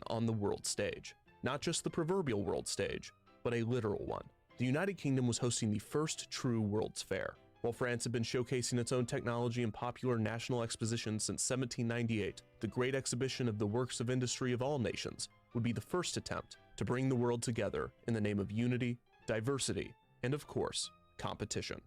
on the world stage. Not just the proverbial world stage, but a literal one. The United Kingdom was hosting the first true World's Fair. While France had been showcasing its own technology and popular national expositions since 1798, the Great Exhibition of the Works of Industry of all nations would be the first attempt to bring the world together in the name of unity, diversity, and of course, competition.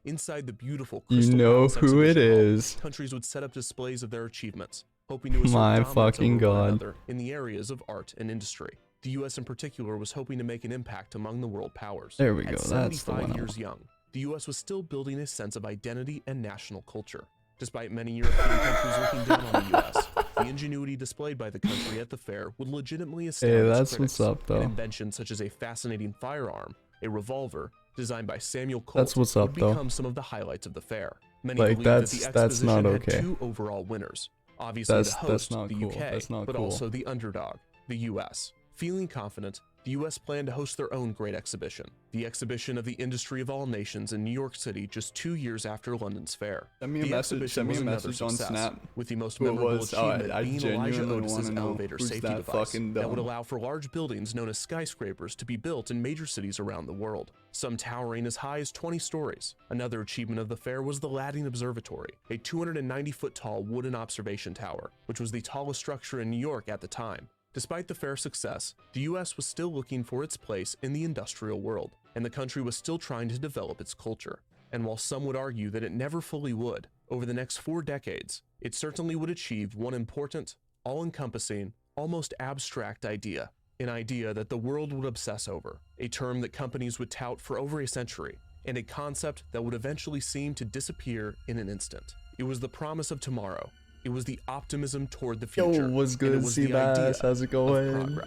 Inside the beautiful Crystal Palace exhibition hall, countries would set up displays of their achievements, hoping to assert dominance over one another in the areas of art and industry. The US in particular was hoping to make an impact among the world powers. There we go, At that's the 75 one. years young, the US was still building a sense of identity and national culture. Despite many European countries looking down on the US, the ingenuity displayed by the country at the fair would legitimately astound critics. An invention such as a fascinating firearm, a revolver, designed by Samuel Colt, would become some of the highlights of the fair. Many believe that the exposition had two overall winners. Obviously the host, the UK, but also the underdog, the US. Feeling confident, the US planned to host their own great exhibition, the Exhibition of the Industry of All Nations in New York City just 2 years after London's fair. The exhibition was another success, with the most memorable achievement being Elijah Otis's elevator safety device that would allow for large buildings known as skyscrapers to be built in major cities around the world, some towering as high as 20 stories. Another achievement of the fair was the Ladding Observatory, a 290-foot-tall wooden observation tower, which was the tallest structure in New York at the time. Despite the fair's success, the US was still looking for its place in the industrial world, and the country was still trying to develop its culture. And while some would argue that it never fully would, over the next 4 decades, it certainly would achieve one important, all-encompassing, almost abstract idea, an idea that the world would obsess over, a term that companies would tout for over a century, and a concept that would eventually seem to disappear in an instant. It was the promise of tomorrow. It was the optimism toward the future. Yo, what's good, Seabass? How's it going?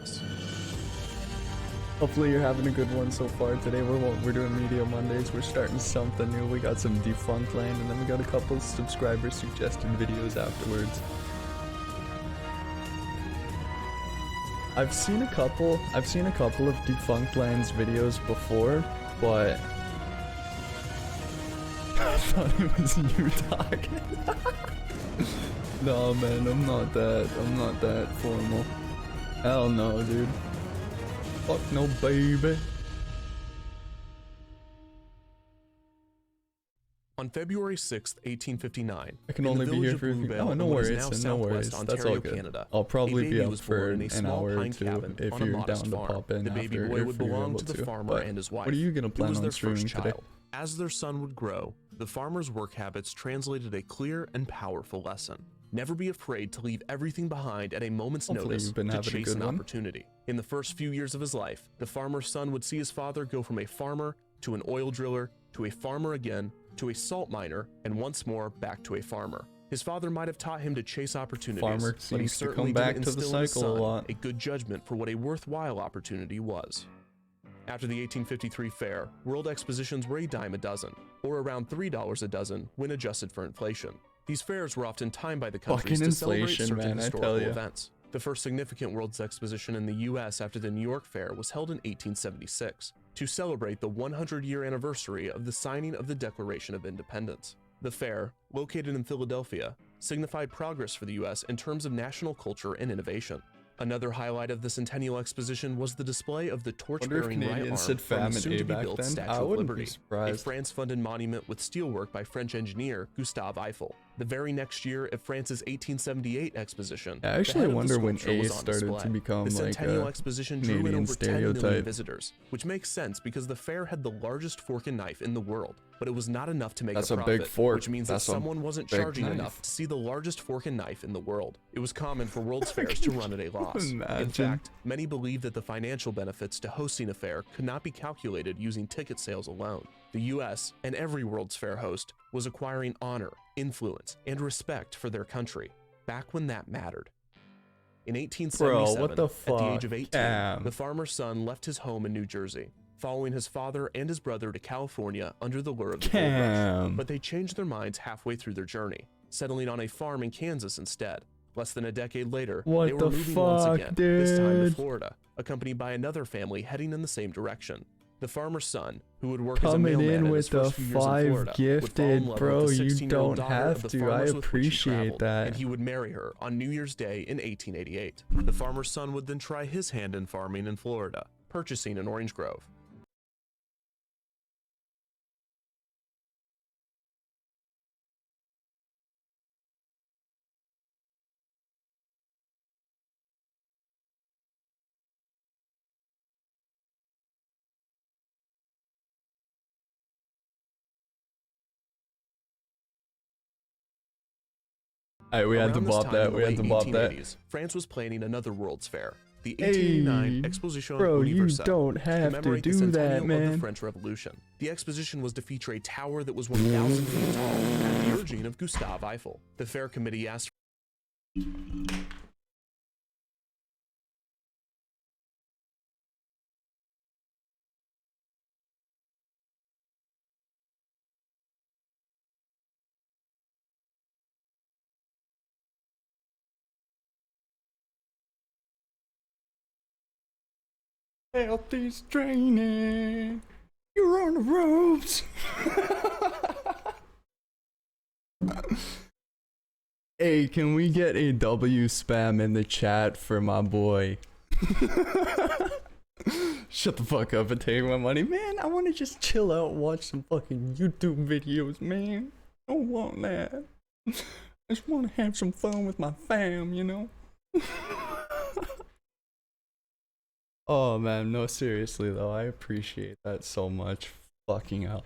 Hopefully you're having a good one so far. Today we're doing Media Mondays. We're starting something new. We got some Defunctland, and then we got a couple subscriber suggested videos afterwards. I've seen a couple of Defunctland's videos before, but I thought it was you talking. No man, I'm not that formal. Hell no, dude. Fuck no, baby. On February 6th, 1859, I can only be here for no worries, no worries. That's all good. Canada, I'll probably be up for an hour or two if you're down to pop in after if you're able to. But what are you gonna plan on streaming today? As their son would grow, the farmer's work habits translated a clear and powerful lesson. Never be afraid to leave everything behind at a moment's notice to chase an opportunity. In the first few years of his life, the farmer's son would see his father go from a farmer to an oil driller to a farmer again to a salt miner and once more back to a farmer. His father might have taught him to chase opportunities, but he certainly didn't instill in his son a good judgment for what a worthwhile opportunity was. After the 1853 fair, world expositions were a dime a dozen, or around $3 a dozen when adjusted for inflation. These fairs were often timed by the countries to celebrate certain historical events. The first significant World's Exposition in the US after the New York Fair was held in 1876 to celebrate the 100-year anniversary of the signing of the Declaration of Independence. The fair, located in Philadelphia, signified progress for the US in terms of national culture and innovation. Another highlight of the Centennial Exposition was the display of the torch-bearing right arm from the soon-to-be-built Statue of Liberty, a France-funded monument with steelwork by French engineer Gustave Eiffel. The very next year at France's 1878 exposition, I actually wonder when A started to become the like Centennial Exposition drew in over 10 million visitors, which makes sense because the fair had the largest fork and knife in the world, but it was not enough to make a profit, big fork. Which means that someone wasn't charging enough to see the largest fork and knife in the world. It was common for World's Fairs to run at a loss. In fact, many believe that the financial benefits to hosting a fair could not be calculated using ticket sales alone. The US, and every World's Fair host, was acquiring honor, influence, and respect for their country, back when that mattered. In 1877, at the age of 18, the farmer's son left his home in New Jersey, following his father and his brother to California under the lure of the gold rush. But they changed their minds halfway through their journey, settling on a farm in Kansas instead. Less than a decade later, they were moving once again, this time to Florida, accompanied by another family heading in the same direction. The farmer's son, who would work as a Coming mailman in in with his the first few years in Florida, 5 would fall in gifted, love bro. with the You 16-year-old don't daughter of have the to. I farmers with which he appreciate traveled, that. and he would marry her on New Year's Day in 1888. The farmer's son would then try his hand in farming in Florida, purchasing an orange grove. Alright, we had to Around this bop time that. in the We had late to bop that. 1880s, France was planning another World's Fair, the Hey, 1889 Exposition bro, you Universelle, don't to have to commemorate the do that, centennial of the man. French Revolution. The exposition was to feature a tower that was 1,000 feet tall, at the urging of Gustave Eiffel. The fair committee asked Healthy's draining. You're on the ropes. Hey, can we get a W spam in the chat for my boy? Shut the fuck up and take my money. Man, I want to just chill out and watch some fucking YouTube videos, man. I don't want that. I just want to have some fun with my fam, you know? Oh man, no, seriously though, I appreciate that so much. Fucking hell.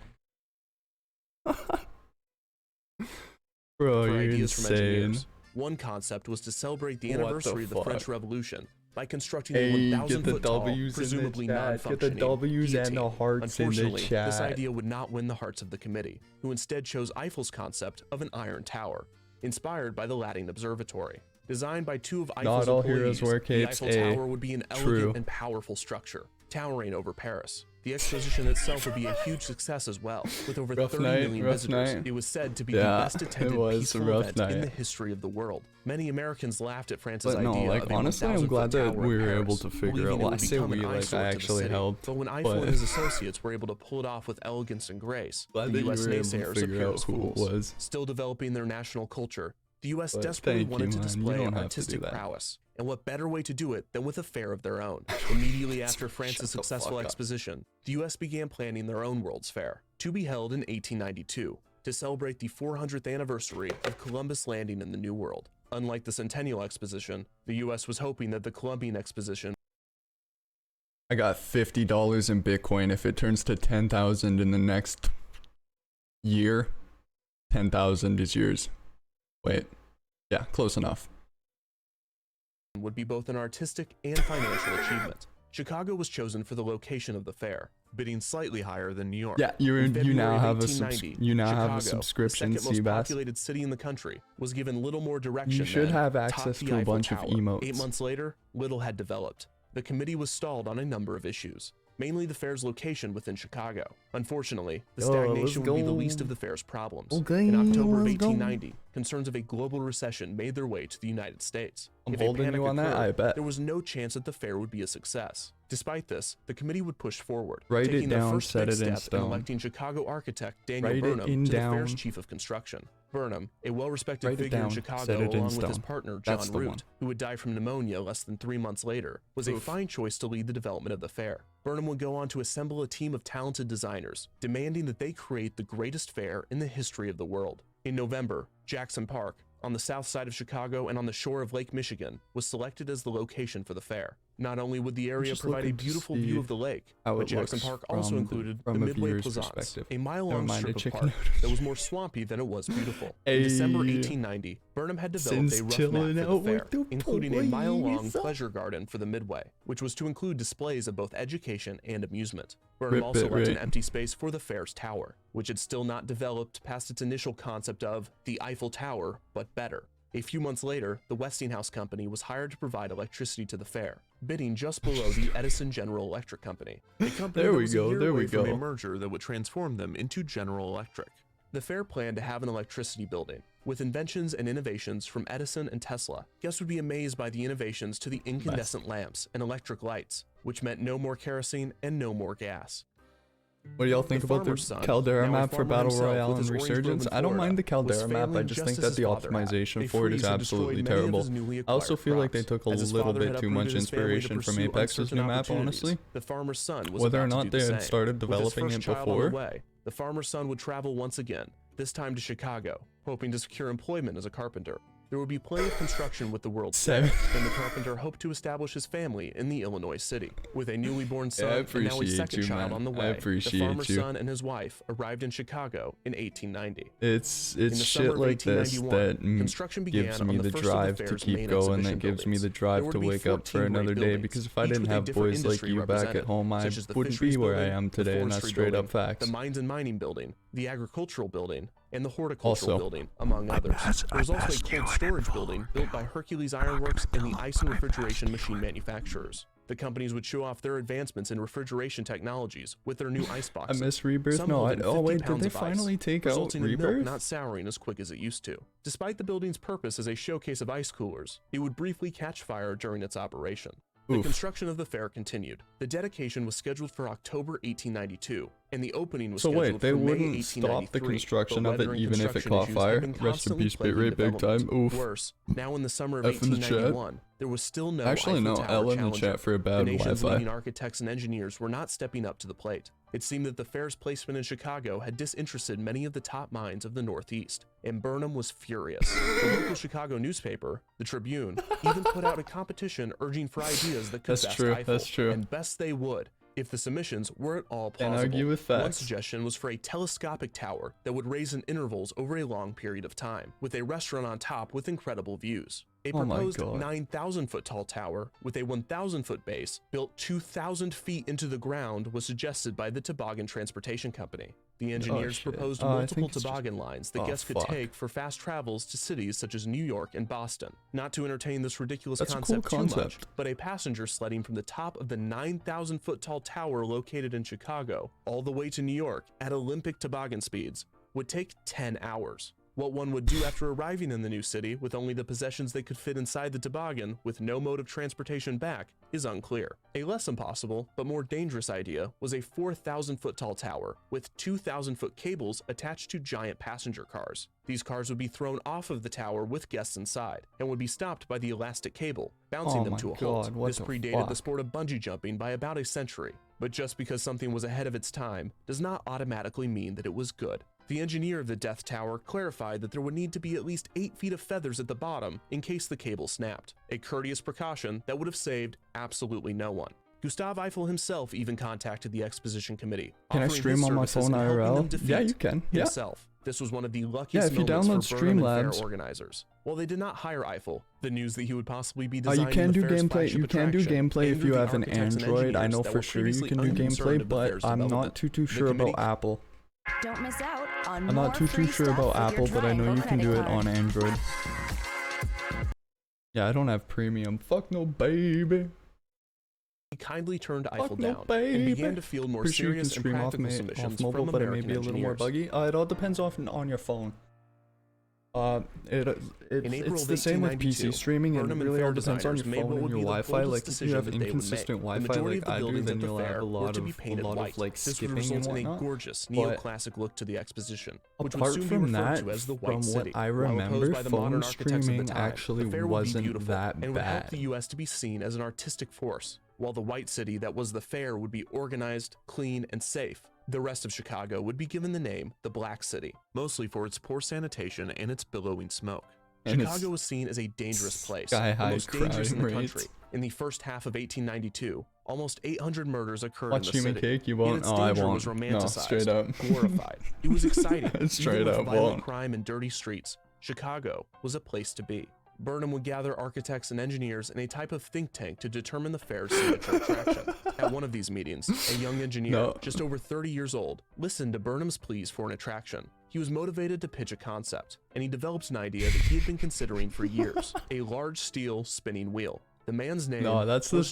Bro, for you're ideas from insane. engineers. One concept was to celebrate the What the anniversary of the fuck? French Revolution by constructing Hey, a get the 1,000-foot tall, W's presumably in the chat. Get the non-functioning W's and the guillotine. hearts in the Unfortunately, chat. this idea would not win the hearts of the committee, who instead chose Eiffel's concept of an iron tower, inspired by the Latin Observatory. Designed by two of Eiffel's Not all employees, heroes wear the capes. Eiffel Tower would be an True. elegant and powerful structure, towering over Paris. The exposition itself would be a huge success as well, with over 30 million visitors. It was said to be the best attended peaceful event in the history of the world. Many Americans laughed at France's idea of a honestly, I'm 1,000-foot glad that tower in we were Paris, able to figure believing out. it I would say become we, an like, eyesore I to the actually city. helped. But when Eiffel and his associates were able to pull it off with elegance and grace, Glad the that you U.S. were able to naysayers figure appeared out as who it fools. was. Still developing their national culture, the U.S. But desperately thank wanted you, to man. You display don't have to do artistic that. prowess, and what better way to do it than with a fair of their own? Immediately after Shut France's the fuck successful up. exposition, the U.S. began planning their own World's Fair, to be held in 1892, to celebrate the 400th anniversary of Columbus landing in the New World. Unlike the Centennial Exposition, the U.S. was hoping that the Columbian Exposition I got $50 in Bitcoin. If it turns to 10,000 in the next year, 10,000 is yours. Wait. Yeah, close enough. would be both an artistic and financial achievement. Chicago was chosen for the location of the fair, bidding slightly higher than New York. Yeah, you In now February of have a 1890, you now have Chicago, a subscription, the second most Seabass. populated city in the country, was given little more direction. You should than have top access the to a Eiffel bunch of Tower. emotes. 8 months later, little had developed. The committee was stalled on a number of issues, mainly the fair's location within Chicago. Unfortunately, the stagnation would be the least of the fair's problems. In October of 1890, concerns of a global recession made their way to the United States. I'm If a holding panic you on that, occurred, I bet. there was no chance that the fair would be a success. Despite this, the committee would push forward, Write it taking their down, first set big it in step stone. in electing Chicago architect Daniel Write it Burnham in to the down. fair's chief of construction. Burnham, a well-respected Write it figure in down, set Chicago it in along with his stone. partner That's John the one. Root, who would die from pneumonia less than 3 months later, was a fine choice to lead the development of the fair. Burnham would go on to assemble a team of talented designers, demanding that they create the greatest fair in the history of the world. In November, Jackson Park, on the south side of Chicago and on the shore of Lake Michigan, was selected as the location for the fair. Not only would the area just provide a looking to beautiful see view of the lake, how but it Jackson looks Park also included the from a Midway viewer's Plaisance, perspective. a mile-long Never mind, strip a of chicken park noodle. that was more swampy than it was beautiful. Hey. In December 1890, Burnham had developed Since a rough chilling map for out the fair, with the including a mile-long boys. pleasure garden for the Midway, which was to include displays of both education and amusement. Burnham Rip also it, left right. an empty space for the fair's tower, which had still not developed past its initial concept of the Eiffel Tower, but better. A few months later, the Westinghouse Company was hired to provide electricity to the fair, bidding just below the Edison General Electric Company, a company There that we was go, a year there away we from go. a merger that would transform them into General Electric. The fair planned to have an electricity building, with inventions and innovations from Edison and Tesla. Guests would be amazed by the innovations to the incandescent lamps and electric lights, which meant no more kerosene and no more gas. What do y'all think about the Caldera map for Battle Royale and Resurgence? I don't mind the Caldera map, I just think that the optimization for it is absolutely terrible. I also feel like they took a little bit too much inspiration from Apex's new map, honestly. Whether or not they had started developing it before. The farmer's son would travel once again, this time to Chicago, hoping to secure employment as a carpenter. There would be plenty of construction with the World's Fair, and the carpenter hoped to establish his family in the Illinois city. With a newly born son and now a second child on the way, the farmer's son and his wife arrived in Chicago in 1890. It's shit like this that gives me the drive to keep going, that gives me the drive to wake up for another day, because if I didn't have boys like you back at home, I wouldn't be where I am today, and that's straight up facts. The Mines and Mining Building, the Agricultural Building, and the Horticultural Building, among others. There was also a cold storage building built by Hercules Ironworks and the ice and refrigeration machine manufacturers. The companies would show off their advancements in refrigeration technologies with their new ice boxes. I miss Rebirth? No, oh wait, did they finally take out Rebirth? Milk not souring as quick as it used to. Despite the building's purpose as a showcase of ice coolers, it would briefly catch fire during its operation. The construction of the fair continued. The dedication was scheduled for October 1892, and the opening was scheduled for May 1893. So wait, they wouldn't stop the construction of it even if it caught fire? Rest in peace, Bitrate, big time. Oof. Worse, now in the summer of 1891, there was still no Actually, no, L in the chat for a bad Wi-Fi. The nation's leading Wi-Fi. architects and engineers were not stepping up to the plate. It seemed that the fair's placement in Chicago had disinterested many of the top minds of the Northeast, and Burnham was furious. The local Chicago newspaper, the Tribune, even put out a competition urging for ideas that could best Eiffel. That's true. And best they would, if the submissions were at all plausible. Can't argue with facts. One suggestion was for a telescopic tower that would raise in intervals over a long period of time, with a restaurant on top with incredible views. A proposed 9,000-foot tall tower with a 1,000-foot base built 2,000 feet into the ground was suggested by the Toboggan Transportation Company. The engineers proposed multiple toboggan lines that guests could take for fast travels to cities such as New York and Boston. Not to entertain this ridiculous concept too much, but a passenger sledding from the top of the 9,000-foot tall tower located in Chicago all the way to New York at Olympic toboggan speeds would take 10 hours. What one would do after arriving in the new city with only the possessions they could fit inside the toboggan with no mode of transportation back is unclear. A less impossible, but more dangerous idea was a 4,000-foot tall tower with 2,000-foot cables attached to giant passenger cars. These cars would be thrown off of the tower with guests inside and would be stopped by the elastic cable, bouncing them to a halt. This predated the sport of bungee jumping by about a century. But just because something was ahead of its time does not automatically mean that it was good. The engineer of the Death Tower clarified that there would need to be at least 8 feet of feathers at the bottom in case the cable snapped, a courteous precaution that would have saved absolutely no one. Gustave Eiffel himself even contacted the exposition committee. Can I stream on my phone IRL? Yeah, you can. Himself. This was one of the luckiest moments for Burnham and fair organizers. While they did not hire Eiffel, the news that he would possibly be designing you can do gameplay if you have an Android. I know for sure you can do gameplay, but I'm not too sure about Apple. Don't miss out on I'm not too sure about Apple, but I know you can do it on Android. Yeah, I don't have premium. Fuck no, baby. He kindly turned Eiffel down and began to field more serious and practical submissions from but it may American be a little more buggy. It all depends on your phone. It's the same with PC streaming, and it really all depends on your phone and your Wi-Fi. Like, if you have inconsistent Wi-Fi like I do, then you'll have a lot of like skipping and whatnot. Gorgeous neoclassic look to the exposition, which would apart soon from be referred that, to as the from White City. what I remember, phone streaming actually wasn't that and would help bad. the U.S. to be seen as an artistic force, while the White City that was the fair would be organized, clean, and safe. The rest of Chicago would be given the name the Black City, mostly for its poor sanitation and its billowing smoke. Chicago was seen as a dangerous place, the most dangerous in the country. In the first half of 1892, almost 800 murders occurred in the city. Cake, you won't. Its danger was romanticized, straight up. glorified. It was exciting. Straight Even up, with violent crime and dirty streets, Chicago was a place to be. Burnham would gather architects and engineers in a type of think tank to determine the fair's signature attraction. At one of these meetings, a young engineer, just over 30 years old, listened to Burnham's pleas for an attraction. He was motivated to pitch a concept, and he developed an idea that he had been considering for years: a large steel spinning wheel. The man's name that's the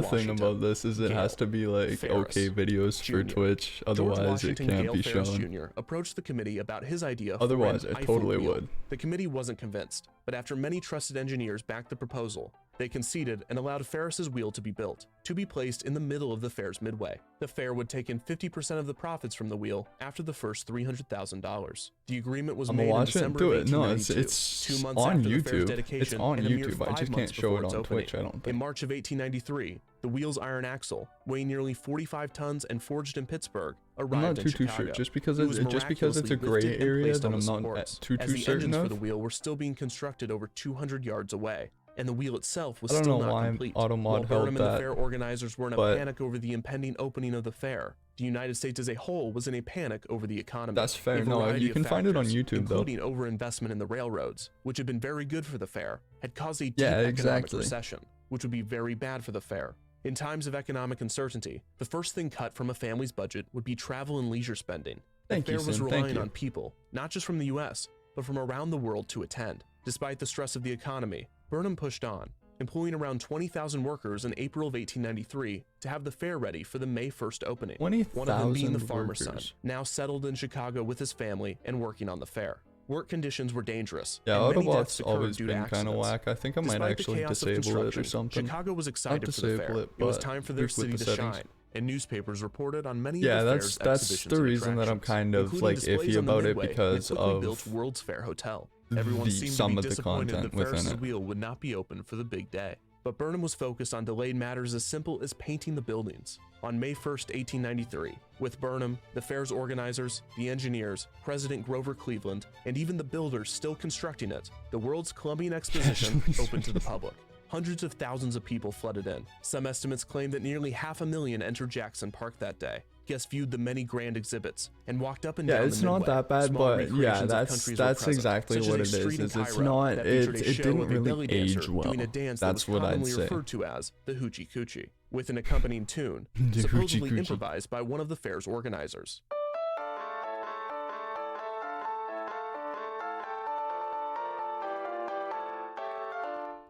thing about this, is it has to be like Ferris okay videos for Twitch, otherwise it can't be shown. Jr. approached the committee about his idea. Otherwise, it totally would. The committee wasn't convinced, but after many trusted engineers backed the proposal, They conceded and allowed Ferris's wheel to be built, to be placed in the middle of the fair's midway. The fair would take in 50% of the profits from the wheel after the first $300,000. The agreement was made in December of 1892, it's 2 months on after the fair's YouTube. dedication, It's on and a mere YouTube. I 5 just months can't show before it its on opening. Twitch, I don't In think. March of 1893, the wheel's iron axle, weighing nearly 45 tons and forged in Pittsburgh, arrived I'm not in too Chicago. sure. Just because It was it's a gray miraculously lifted and area placed that on I'm the not supports, too as the certain engines for of. the wheel were still being constructed over 200 yards away, and the wheel itself was I don't still know not why complete. Automod While held Burnham and the that, fair organizers were in a but panic over the impending opening of the fair, the United States as a whole was in a panic over the economy. That's fair. A No, variety you of can find it on factors, YouTube though. including overinvestment in the railroads, which had been very good for the fair, had caused a deep Yeah, economic exactly. recession, which would be very bad for the fair. In times of economic uncertainty, the first thing cut from a family's budget would be travel and leisure spending. Thank The you, fair was Sim. relying Thank you. on people, not just from the US, but from around the world to attend. Despite the stress of the economy, Burnham pushed on, employing around 20,000 workers in April of 1893 to have the fair ready for the May 1st opening. 20,000 One of them being the farmer's son, workers. now settled in Chicago with his family and working on the fair. Work conditions were dangerous, Yeah, and many deaths Autobot's occurred always due to been kind of accidents. whack. I think I might Despite the actually chaos of disable it or construction, something. Chicago was Not excited for the fair. disable it, It was but time for their tweak with city the to settings. shine, and newspapers reported on many Yeah, of the fair's that's exhibitions the and reason that I'm attractions, kind of including like displays iffy on the about it Midway and a because quickly of built World's Fair Hotel. Everyone seemed to some be of the disappointed content that within Ferris's it. wheel would not be open for the big day. But Burnham was focused on delayed matters as simple as painting the buildings. On May 1st, 1893, with Burnham, the fair's organizers, the engineers, President Grover Cleveland, and even the builders still constructing it, the World's Columbian Exposition opened to the public. Hundreds of thousands of people flooded in. Some estimates claim that nearly 500,000 entered Jackson Park that day. Guests viewed the many grand exhibits and walked up and down Yeah, the it's not Midway. that bad, Small but yeah, recreations of that's countries were present, exactly such as what a it street in is. It's Cairo not that it featured a it show didn't of a belly really dancer age well. doing a dance That's that was what I'd commonly say. referred to as the hoochie coochie, with an accompanying tune, The supposedly hoochie coochie. improvised by one of the fair's organizers.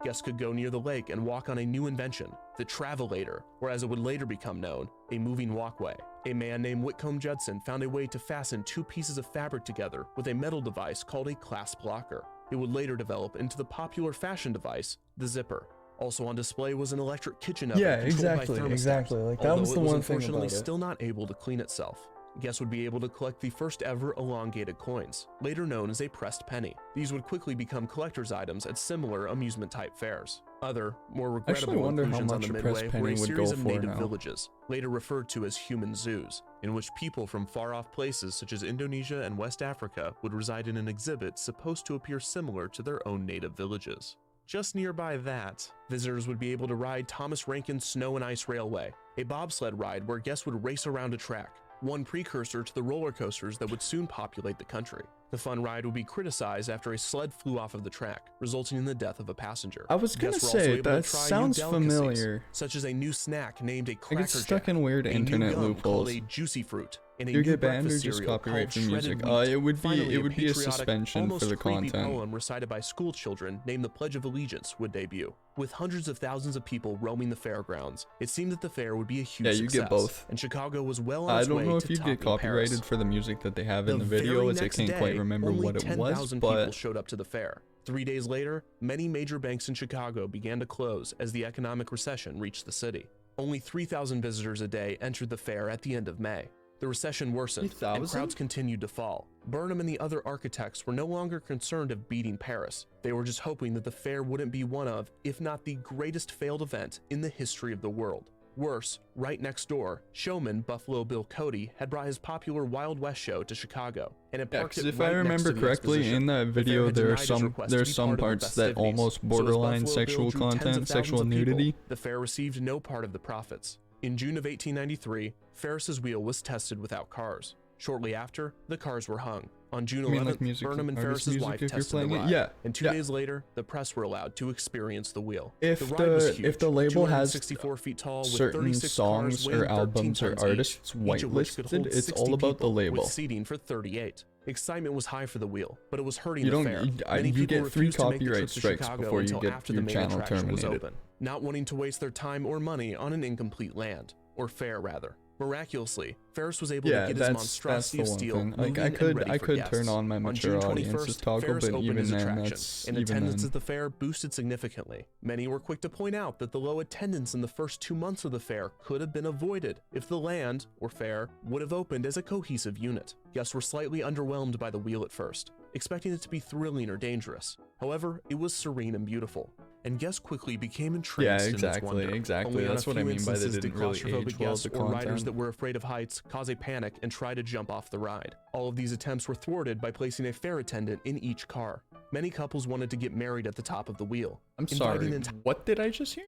Guests could go near the lake and walk on a new invention, the Travelator, or as it would later become known, a moving walkway. A man named Whitcomb Judson found a way to fasten 2 pieces of fabric together with a metal device called a clasp locker. It would later develop into the popular fashion device, the zipper. Also on display was an electric kitchen oven Yeah, controlled by exactly, thermostats, exactly. Like, that although was it the one thing unfortunately about it. still not able to clean itself. Guests would be able to collect the first ever elongated coins, later known as a pressed penny. These would quickly become collector's items at similar amusement-type fairs. Other, more regrettable wonder how inclusions on much the a pressed Midway were penny a would series go of for native now. villages, later referred to as human zoos, in which people from far-off places such as Indonesia and West Africa would reside in an exhibit supposed to appear similar to their own native villages. Just nearby that, visitors would be able to ride Thomas Rankin's Snow and Ice Railway, a bobsled ride where guests would race around a track, one precursor to the roller coasters that would soon populate the country. The fun ride would be criticized after a sled flew off of the track, resulting in the death of a passenger. I was gonna Guests were also say, able to that try new sounds delicacies, familiar. such as a new snack named a I Cracker get stuck in weird Jack, a new internet gum loopholes. called a Juicy Fruit, and a You new get banned or breakfast just cereal copyright called for Shredded music? Wheat. It would Finally, be a patriotic, suspension for almost the creepy content. poem recited by school children named the Pledge of Allegiance would debut. With hundreds of thousands of people roaming the fairgrounds, it seemed that the fair would be a huge Yeah, you success, get both. and Chicago was well on I its don't way know if to you'd get topping Paris. copyrighted for the music that they have in the very video, as I next can't quite day, remember only what it was, 10,000 people but showed up to the fair. 3 days later, many major banks in Chicago began to close as the economic recession reached the city. Only 3,000 visitors a day entered the fair at the end of May. The recession worsened, and 3,000? crowds continued to fall. Burnham and the other architects were no longer concerned of beating Paris. They were just hoping that the fair wouldn't be one of, if not the greatest failed event in the history of the world. Worse, right next door, showman Buffalo Bill Cody had brought his popular Wild West show to Chicago, and had yeah, parked because it if right I next remember to the correctly, exposition. in that The fair video had there's denied his some request to be part of the parts that festivities, almost so as borderline Buffalo Bill sexual drew tens of content, thousands sexual of people, nudity. the fair received no part of the profits. In June of 1893, Ferris's wheel was tested without cars. Shortly after, the cars were hung. On June 11th, like music, Burnham and artist Ferris's music wife if you're tested the playing it? ride, Yeah, and 2 yeah. days later, the press were allowed to experience the wheel. If the ride was the huge, if the label has 264 feet tall, with certain 36 songs cars or weighing 13 albums or tons artists each of which could whitelisted, hold it's 60 all about the people, label. with seating for 38. Excitement was high for the wheel, but it was hurting You the don't. fair. You Many people get 3 refused to make the trip copyright to strikes Chicago before you until get after your the main channel attraction was terminated. open, not wanting to waste their time or money on an incomplete land, or fair rather. Miraculously, Ferris was able to get his that's monstrosity of the one steel thing. Like, moving I could guests. turn on my On mature June audiences 21st, toggle, Ferris but opened even his then, attraction, that's and even attendance then. at the fair boosted significantly. Many were quick to point out that the low attendance in the first 2 months of the fair could have been avoided if the land, or fair, would have opened as a cohesive unit. Guests were slightly underwhelmed by the wheel at first, expecting it to be thrilling or dangerous. However, it was serene and beautiful, and guests quickly became entranced in its wonder. Exactly. Only on That's a what I few mean by they instances didn't did really claustrophobic age well guests the or riders content. that were afraid of heights cause a panic and try to jump off the ride. All of these attempts were thwarted by placing a fair attendant in each car. Many couples wanted to get married at the top of the wheel. I'm sorry, what did I just hear?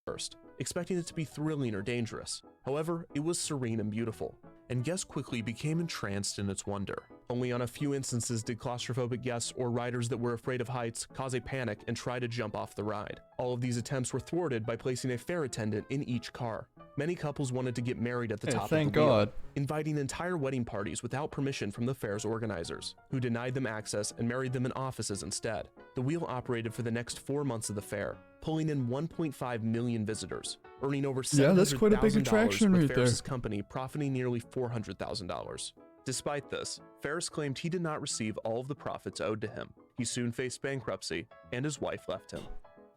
First, expecting it to be thrilling or dangerous. However, it was serene and beautiful, and guests quickly became entranced in its wonder. Only on a few instances did claustrophobic guests or riders that were afraid of heights cause a panic and try to jump off the ride. All of these attempts were thwarted by placing a fair attendant in each car. Many couples wanted to get married at the top of the wheel, Thank God. inviting entire wedding parties without permission from the fair's organizers, who denied them access and married them in offices instead. The wheel operated for the next 4 months of the fair, pulling in 1.5 million visitors, earning over $700,000 that's quite a big attraction with right there. Ferris's company profiting nearly $400,000. Despite this, Ferris claimed he did not receive all of the profits owed to him. He soon faced bankruptcy, and his wife left him.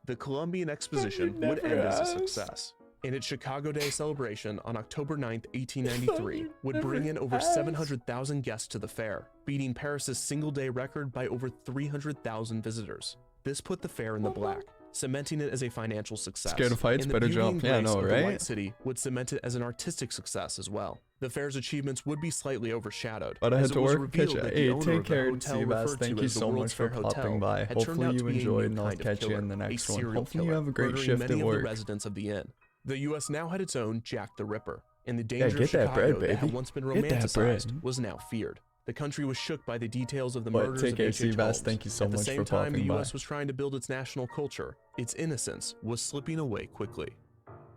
The Columbian Exposition would end as a success, and its Chicago Day celebration on October 9th, 1893 would bring in over 700,000 guests to the fair, beating Paris's single-day record by over 300,000 visitors. This put the fair in the black, cementing it as a financial success. Scared of heights, And the better beauty jump. and Yeah, grace no, of the right? White City would cement it as an artistic success as well. The fair's achievements would be slightly overshadowed, But I as had it to was work. Catch revealed ya. that Hey, the owner take of the care, hotel Seabass. referred Thank to you as the so much World's for Fair popping Hotel by. had turned Hopefully out you to be a enjoyed, new and I'll kind of catch you killer, in the a next one. serial Hopefully you killer, have a great murdering shift many at of work. the residents of the inn. The U.S. now had its own Jack the Ripper, and the Yeah, danger of get that Chicago bread, that had baby. once been Get that bread. romanticized was now feared. The country was shook by the details of the But murders take of care, H.H. Seabass. Holmes. Thank you so At the much same for time, the popping by. U.S. was trying to build its national culture. Its innocence was slipping away quickly.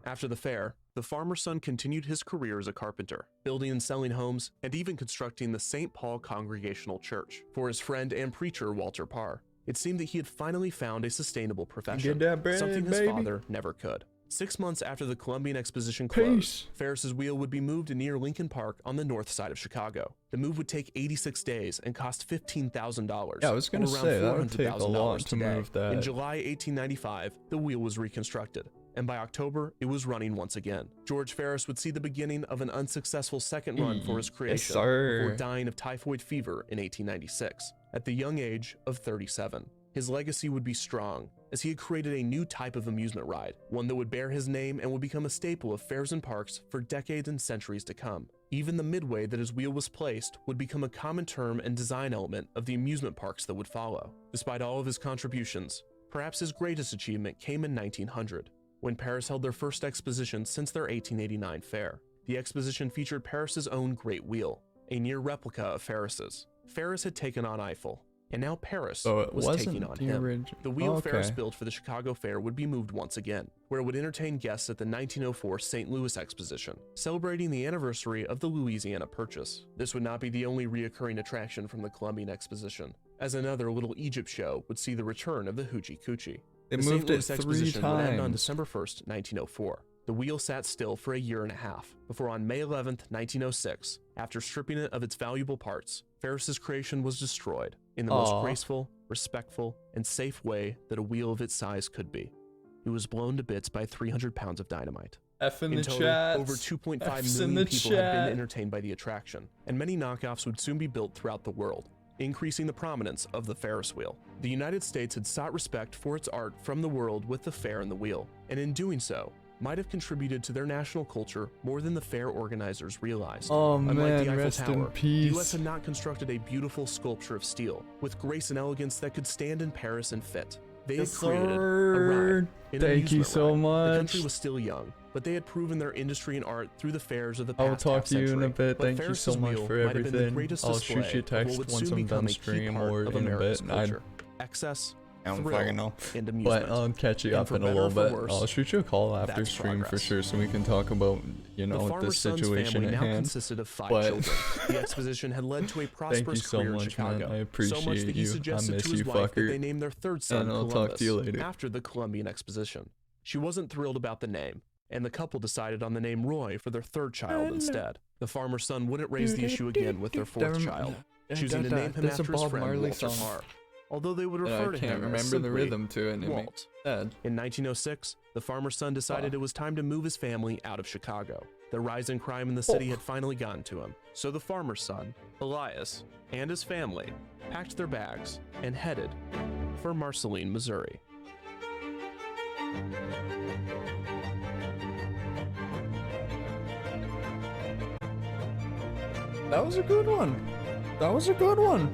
After the fair, the farmer's son continued his career as a carpenter, building and selling homes, and even constructing the St. Paul Congregational Church for his friend and preacher Walter Parr. It seemed that he had finally found a sustainable profession, Get that bread, something his baby. father never could. 6 months after the Columbian Exposition Peace. closed, Ferris's wheel would be moved near Lincoln Park on the north side of Chicago. The move would take 86 days and cost $15,000. Yeah, I was gonna or around say, that would take a $400,000 lot to today. move that. In July 1895, the wheel was reconstructed, and by October, it was running once again. George Ferris would see the beginning of an unsuccessful second run for his creation sir. before dying of typhoid fever in 1896, at the young age of 37. His legacy would be strong, as he had created a new type of amusement ride, one that would bear his name and would become a staple of fairs and parks for decades and centuries to come. Even the midway that his wheel was placed would become a common term and design element of the amusement parks that would follow. Despite all of his contributions, perhaps his greatest achievement came in 1900, when Paris held their first exposition since their 1889 fair. The exposition featured Paris's own Great Wheel, a near replica of Ferris's. Ferris had taken on Eiffel, and now Paris So it was wasn't taking on the him. original. The wheel Okay. Ferris built for the Chicago Fair would be moved once again, where it would entertain guests at the 1904 St. Louis Exposition, celebrating the anniversary of the Louisiana Purchase. This would not be the only reoccurring attraction from the Columbian Exposition, as another Little Egypt show would see the return of the Hoochie Coochie. They The St. moved it Louis 3 Exposition would end on times. December 1st, 1904. The wheel sat still for a year and a half, before on May 11th, 1906, after stripping it of its valuable parts, Ferris's creation was destroyed in the most graceful, respectful, and safe way that a wheel of its size could be. It was blown to bits by 300 pounds of dynamite. F in In the total, chat. over 2.5 F's in million the people had chat. been entertained by the attraction, and many knockoffs would soon be built throughout the world, increasing the prominence of the Ferris wheel. The United States had sought respect for its art from the world with the fair and the wheel, and in doing so, might have contributed to their national culture more than the fair organizers realized. Oh Unlike man, the Eiffel rest Tower, in the peace. US had not constructed a beautiful sculpture of steel, with grace and elegance that could stand in Paris and fit. They had Yes, created a sir. ride, an Thank you amusement so ride. The much. country was still young, but they had proven their industry and art through the fairs of the I'll past talk to you in a half-century. bit. But Thank you Ferris's so much wheel for might have been the everything. greatest I'll display shoot you a of text what would once soon I'm become done a key stream part or of in a America's bit. culture. Excess, I don't thrill, fucking know. and amusement. But I'll catch you And up for in a better little or for bit. worse, I'll shoot you a call after that's stream for progress. sure, so we can talk about, you The know, the farmer's son's situation family at now hand. consisted of 5 But- children. The exposition had led to a Thank you prosperous so career in much, Chicago. man. I so much appreciate that he you. I suggested miss to his you, wife that fucker. they name their third son And I'll Columbus talk to you later. after the Columbian Exposition. She wasn't thrilled about the name, and the couple decided on the name Roy for their third child instead. The farmer's son wouldn't raise the issue again with their fourth child, choosing to name him after his friend Walter Parr, although they would refer to him as simply rhythm to it. Walt. In 1906, the farmer's son decided it was time to move his family out of Chicago. The rise in crime in the city had finally gotten to him, so the farmer's son, Elias, and his family packed their bags and headed for Marceline, Missouri. That was a good one. That was a good one.